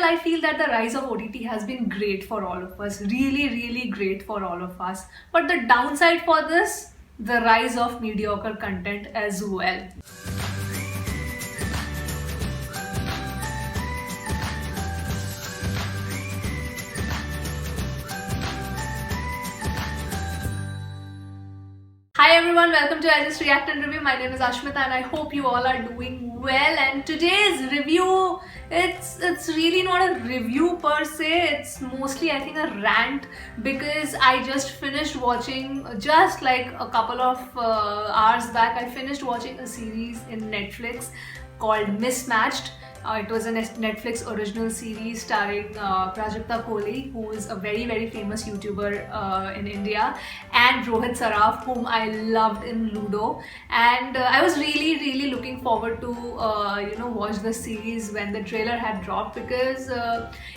general, I feel that the rise of OTT has been great for all of us. Really, really great for all of us. But the downside for this, the rise of mediocre content as well. Hi everyone, welcome to I Just React and Review. My name is Ashmita and I hope you all are doing well. And today's review, it's really not a review per se, it's mostly I think a rant, because I just finished watching, just like a couple of hours back, I finished watching a series in Netflix called Mismatched. It was a Netflix original series starring Prajakta Kohli, who is a very, very famous YouTuber in India, and Rohit Saraf, whom I loved in Ludo. And I was really, really looking forward to watch the series when the trailer had dropped, because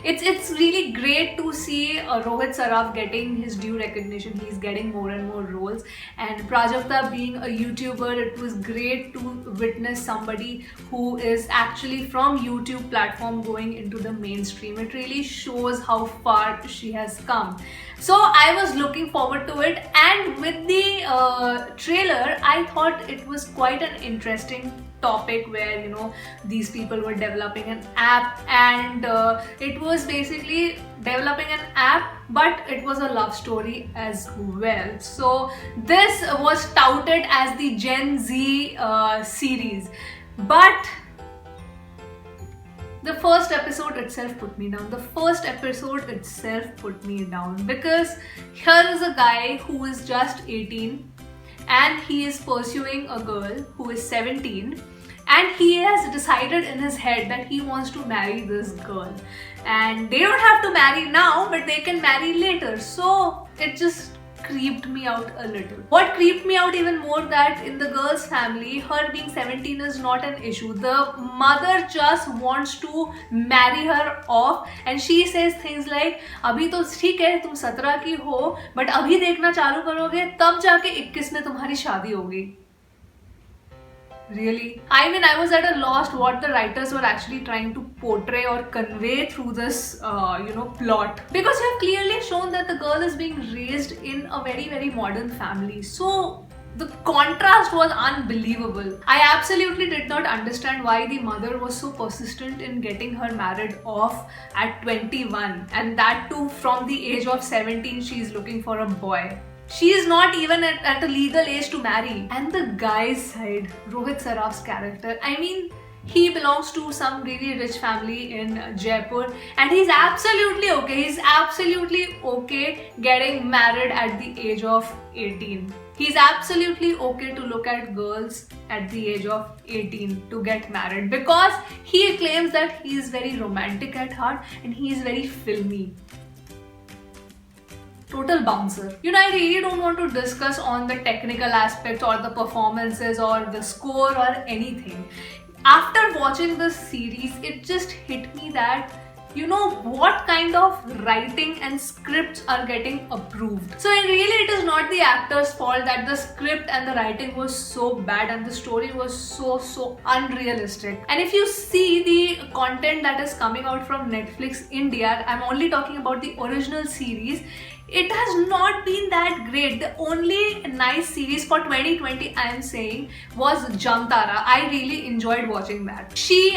it's really great to see Rohit Saraf getting his due recognition. He's getting more and more roles, and Prajakta being a YouTuber, it was great to witness somebody who is actually from YouTube platform going into the mainstream. It really shows how far she has come. So I was looking forward to it, and with the trailer, I thought it was quite an interesting topic where these people were developing an app, and it was basically developing an app, but it was a love story as well. So this was touted as the Gen Z series, but the first episode itself put me down. Because here is a guy who is just 18 and he is pursuing a girl who is 17, and he has decided in his head that he wants to marry this girl, and they don't have to marry now, but they can marry later. So it just creeped me out a little. What creeped me out even more, that in the girl's family, her being 17 is not an issue. The mother just wants to marry her off, and she says things like, अभी तो ठीक है तुम 17 की हो, but अभी देखना चालू करोगे तब जाके 21 में तुम्हारी शादी होगी. Really? I mean, I was at a loss what the writers were actually trying to portray or convey through this, plot. Because you have clearly shown that the girl is being raised in a very, very modern family. So the contrast was unbelievable. I absolutely did not understand why the mother was so persistent in getting her married off at 21, and that too from the age of 17 she is looking for a boy. She is not even at a legal age to marry. And the guy's side, Rohit Saraf's character, I mean, he belongs to some really rich family in Jaipur, and he's absolutely okay. He's absolutely okay getting married at the age of 18. He's absolutely okay to look at girls at the age of 18 to get married, because he claims that he is very romantic at heart and he is very filmy. Total bouncer. I really don't want to discuss on the technical aspects or the performances or the score or anything. After watching this series, it just hit me that what kind of writing and scripts are getting approved. So really it is not the actor's fault that the script and the writing was so bad and the story was so unrealistic. And if you see the content that is coming out from Netflix India, I'm only talking about the original series, it has not been that great. The only nice series for 2020, I am saying, was Jamtara. I really enjoyed watching that.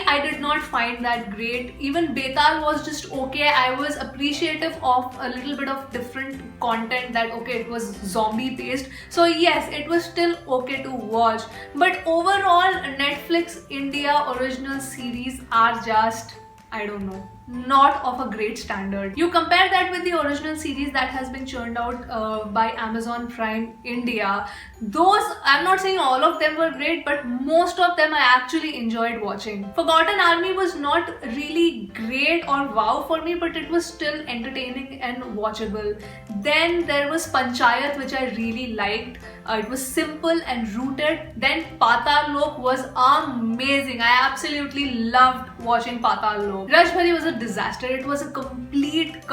I did not find that great. Even Betal was just okay. I was appreciative of a little bit of different content, that okay, it was zombie based. So yes, it was still okay to watch. But overall, Netflix India original series are just, I don't know, not of a great standard. You compare that with the original series that has been churned out by Amazon Prime India. Those, I'm not saying all of them were great, but most of them I actually enjoyed watching. Forgotten Army was not really great or wow for me, but it was still entertaining and watchable. Then there was Panchayat, which I really liked. It was simple and rooted. Then Patal Lok was amazing. I absolutely loved watching Patal Lok. Raj Bhari was a disaster. It was a complete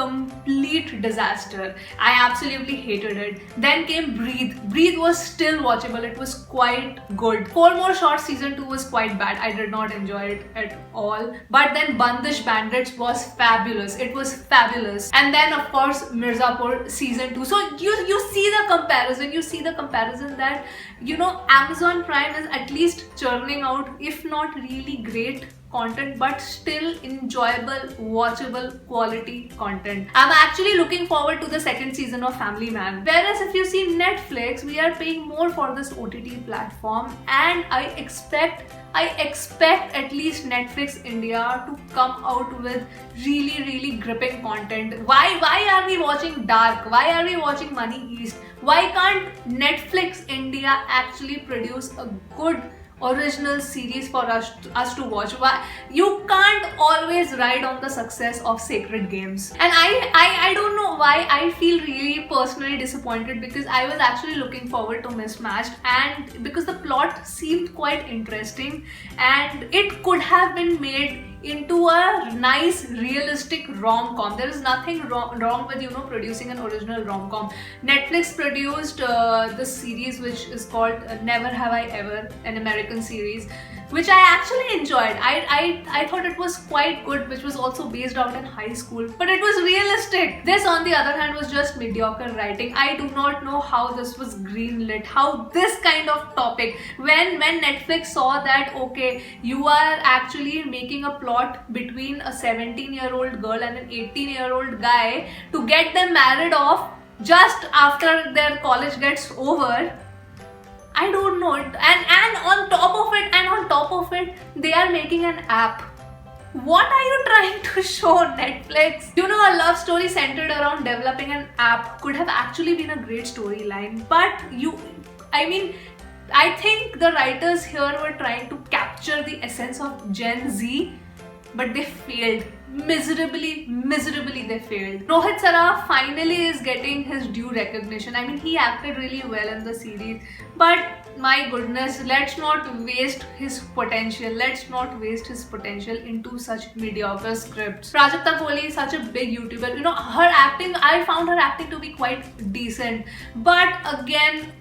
disaster. I absolutely hated it. Then came Breathe. Breathe was still watchable. It was quite good. Four More Shots season 2 was quite bad. I did not enjoy it at all. But then Bandish Bandits was fabulous. It was fabulous. And then of course Mirzapur season 2. So you see the comparison. You see the comparison that, you know, Amazon Prime is at least churning out, if not really great content, but still enjoyable, watchable, quality content. I'm actually looking forward to the second season of Family Man. Whereas if you see Netflix, we are paying more for this OTT platform, and I expect at least Netflix India to come out with really gripping content. Why are we watching Dark? Why are we watching Money Heist? Why can't Netflix India actually produce a good original series for us to watch? Why you can't always ride on the success of Sacred Games? And I don't know why I feel really personally disappointed, because I was actually looking forward to Mismatched, and because the plot seemed quite interesting and it could have been made into a nice realistic rom-com. There is nothing wrong with, you know, producing an original rom-com. Netflix produced this series which is called Never Have I Ever, an American series, which I actually enjoyed. I thought it was quite good, which was also based out in high school, but it was realistic. This on the other hand was just mediocre writing. I do not know how this was greenlit, how this kind of topic, when Netflix saw that, okay, you are actually making a plot between a 17-year-old girl and an 18-year-old guy to get them married off just after their college gets over. I don't know. And on top of it, they are making an app. What are you trying to show, Netflix? You know, a love story centered around developing an app could have actually been a great storyline, but I think the writers here were trying to capture the essence of Gen Z, but they failed. Miserably they failed. Rohit Saraf finally is getting his due recognition. I mean, he acted really well in the series, but my goodness, let's not waste his potential. Let's not waste his potential into such mediocre scripts. Prajakta Kohli is such a big YouTuber. You know, her acting, I found her acting to be quite decent, but again,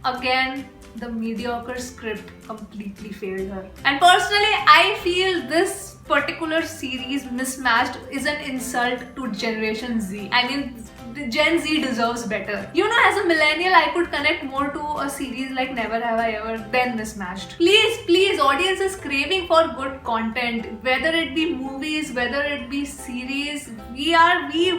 the mediocre script completely failed her. And personally, I feel this particular series, Mismatched, is an insult to Generation Z. I mean, Gen Z deserves better. You know, as a millennial, I could connect more to a series like Never Have I Ever than Mismatched. Please, audience is craving for good content. Whether it be movies, whether it be series, we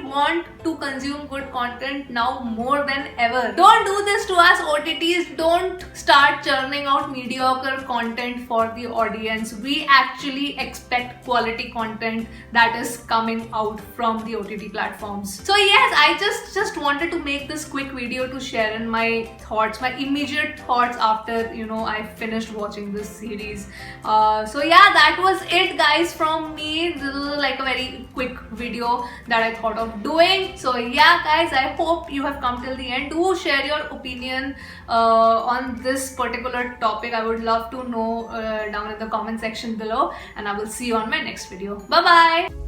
want to consume good content now more than ever. Don't do this to us, OTTs. Don't start churning out mediocre content for the audience. We actually expect quality content that is coming out from the OTT platforms. So yes, I just wanted to make this quick video to share in my thoughts, my immediate thoughts after, you know, I finished watching this series. So yeah, that was it, guys, from me. This is like a very quick video that I thought of doing. So yeah, guys, I hope you have come till the end. Do share your opinion on this particular topic. I would love to know down in the comment section below, and I will see you on my next video. Bye bye.